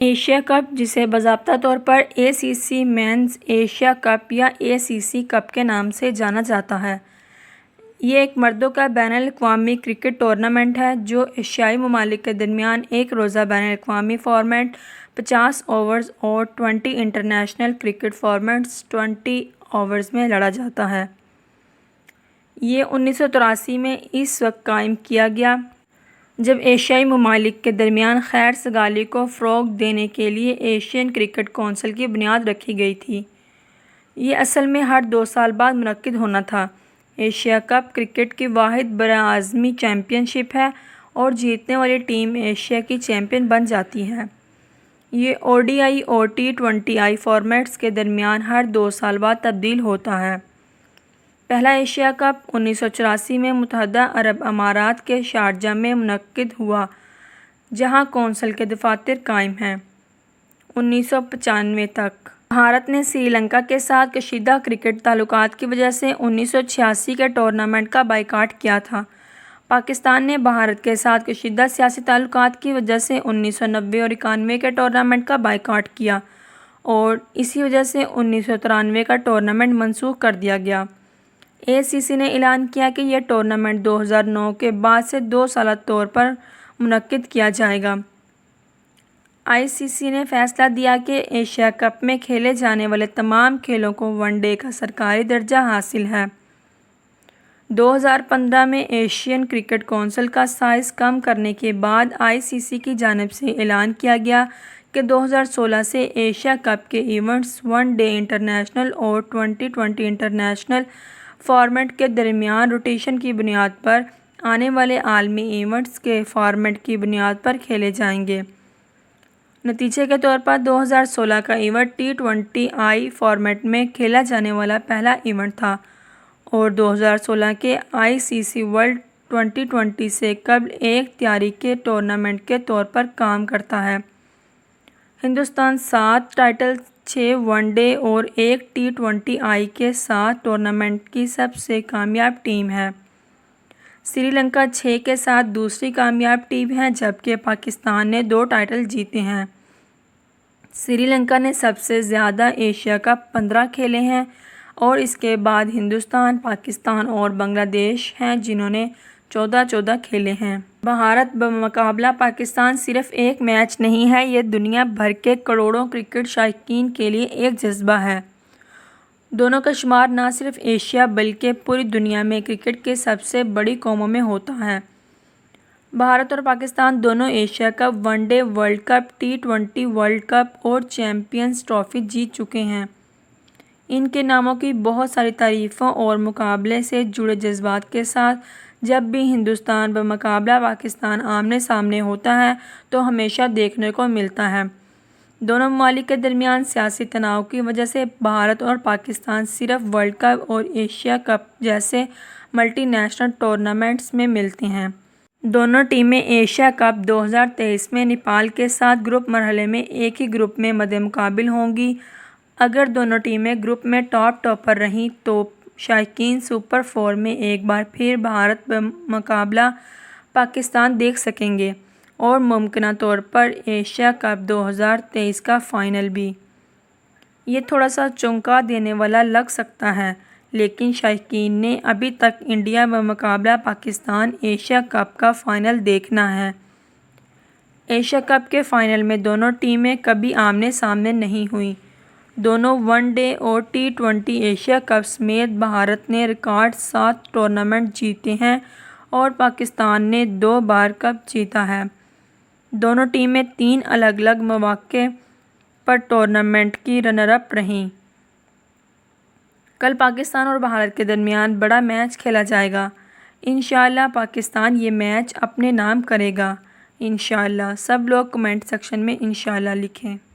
Asia cup, جسے باضابطہ طور پر اے سی سی مینز ایشیا کپ یا اے سی سی کپ کے نام سے جانا جاتا ہے، یہ ایک مردوں کا بین الاقوامی کرکٹ ٹورنامنٹ ہے جو ایشیائی ممالک کے درمیان ایک روزہ بین الاقوامی فارمیٹ 50 اوورز اور 20 انٹرنیشنل کرکٹ فارمیٹس 20 اوورز میں لڑا جاتا ہے۔ یہ 1983 میں اس وقت قائم کیا گیا جب ایشیائی ممالک کے درمیان خیر سگالی کو فروغ دینے کے لیے ایشین کرکٹ کونسل کی بنیاد رکھی گئی تھی۔ یہ اصل میں ہر 2 سال بعد منعقد ہونا تھا۔ ایشیا کپ کرکٹ کی واحد براعظمی چیمپئن شپ ہے اور جیتنے والی ٹیم ایشیا کی چیمپئن بن جاتی ہے۔ یہ او ڈی آئی اور T20I فارمیٹس کے درمیان ہر 2 سال بعد تبدیل ہوتا ہے۔ پہلا ایشیا کپ 1984 میں متحدہ عرب امارات کے شارجہ میں منعقد ہوا، جہاں کونسل کے دفاتر قائم ہیں۔ 1995 تک بھارت نے سری لنکا کے ساتھ کشیدہ کرکٹ تعلقات کی وجہ سے 1986 کے ٹورنامنٹ کا بائیکاٹ کیا تھا۔ پاکستان نے بھارت کے ساتھ کشیدہ سیاسی تعلقات کی وجہ سے 1990 اور 91 کے ٹورنامنٹ کا بائیکاٹ کیا اور اسی وجہ سے 1993 کا ٹورنامنٹ منسوخ کر دیا گیا۔ اے سی سی نے اعلان کیا کہ یہ ٹورنامنٹ 2009 کے بعد سے 2 سالہ طور پر منعقد کیا جائے گا۔ آئی سی سی نے فیصلہ دیا کہ ایشیا کپ میں کھیلے جانے والے تمام کھیلوں کو ون ڈے کا سرکاری درجہ حاصل ہے۔ 2015 میں ایشین کرکٹ کونسل کا سائز کم کرنے کے بعد آئی سی سی کی جانب سے اعلان کیا گیا کہ 2016 سے ایشیا کپ کے ایونٹس ون ڈے انٹرنیشنل اور 2020 انٹرنیشنل فارمیٹ کے درمیان روٹیشن کی بنیاد پر آنے والے عالمی ایونٹس کے فارمیٹ کی بنیاد پر کھیلے جائیں گے۔ نتیجے کے طور پر 2016 کا ایونٹ T20I فارمیٹ میں کھیلا جانے والا پہلا ایونٹ تھا اور 2016 کے آئی سی سی ورلڈ 2020 سے قبل ایک تیاری کے ٹورنامنٹ کے طور پر کام کرتا ہے۔ ہندوستان 7 ٹائٹل، 6 ون ڈے اور 1 T20I کے ساتھ ٹورنامنٹ کی سب سے کامیاب ٹیم ہے۔ سری لنکا 6 کے ساتھ دوسری کامیاب ٹیم ہے جبکہ پاکستان نے 2 ٹائٹل جیتے ہیں۔ سری لنکا نے سب سے زیادہ ایشیا کپ 15 کھیلے ہیں اور اس کے بعد ہندوستان، پاکستان اور بنگلہ دیش ہیں جنہوں نے 14 کھیلے ہیں۔ بھارت بمقابلہ پاکستان صرف ایک میچ نہیں ہے، یہ دنیا بھر کے کروڑوں کرکٹ شائقین کے لیے ایک جذبہ ہے۔ دونوں کا شمار نہ صرف ایشیا بلکہ پوری دنیا میں کرکٹ کی سب سے بڑی قوموں میں ہوتا ہے۔ بھارت اور پاکستان دونوں Asia cup, one day world cup, T20 world cup اور چیمپئنز ٹرافی جیت چکے ہیں۔ ان کے ناموں کی بہت ساری تعریفوں اور مقابلے سے جڑے جذبات کے ساتھ جب بھی ہندوستان بمقابلہ پاکستان آمنے سامنے ہوتا ہے تو ہمیشہ دیکھنے کو ملتا ہے۔ دونوں ممالک کے درمیان سیاسی تناؤ کی وجہ سے بھارت اور پاکستان صرف ورلڈ کپ اور ایشیا کپ جیسے ملٹی نیشنل ٹورنامنٹس میں ملتے ہیں۔ دونوں ٹیمیں ایشیا کپ 2023 میں نیپال کے ساتھ گروپ مرحلے میں ایک ہی گروپ میں مد مقابل ہوں گی۔ اگر دونوں ٹیمیں گروپ میں ٹاپ پر رہیں تو شائقین سپر 4 میں ایک بار پھر بھارت بمقابلہ پاکستان دیکھ سکیں گے اور ممکنہ طور پر ایشیا کپ 2023 کا فائنل بھی۔ یہ تھوڑا سا چونکا دینے والا لگ سکتا ہے، لیکن شائقین نے ابھی تک انڈیا بمقابلہ پاکستان ایشیا کپ کا فائنل دیکھنا ہے۔ ایشیا کپ کے فائنل میں دونوں ٹیمیں کبھی آمنے سامنے نہیں ہوئیں۔ دونوں ون ڈے اور T20 ایشیا کپ سمیت بھارت نے ریکارڈ 7 ٹورنامنٹ جیتے ہیں اور پاکستان نے 2 بار کپ جیتا ہے۔ دونوں ٹیمیں 3 الگ الگ مواقع پر ٹورنامنٹ کی رنر اپ رہیں۔ کل پاکستان اور بھارت کے درمیان بڑا میچ کھیلا جائے گا۔ انشاءاللہ پاکستان یہ میچ اپنے نام کرے گا۔ انشاءاللہ۔ سب لوگ کمنٹ سیکشن میں انشاءاللہ لکھیں۔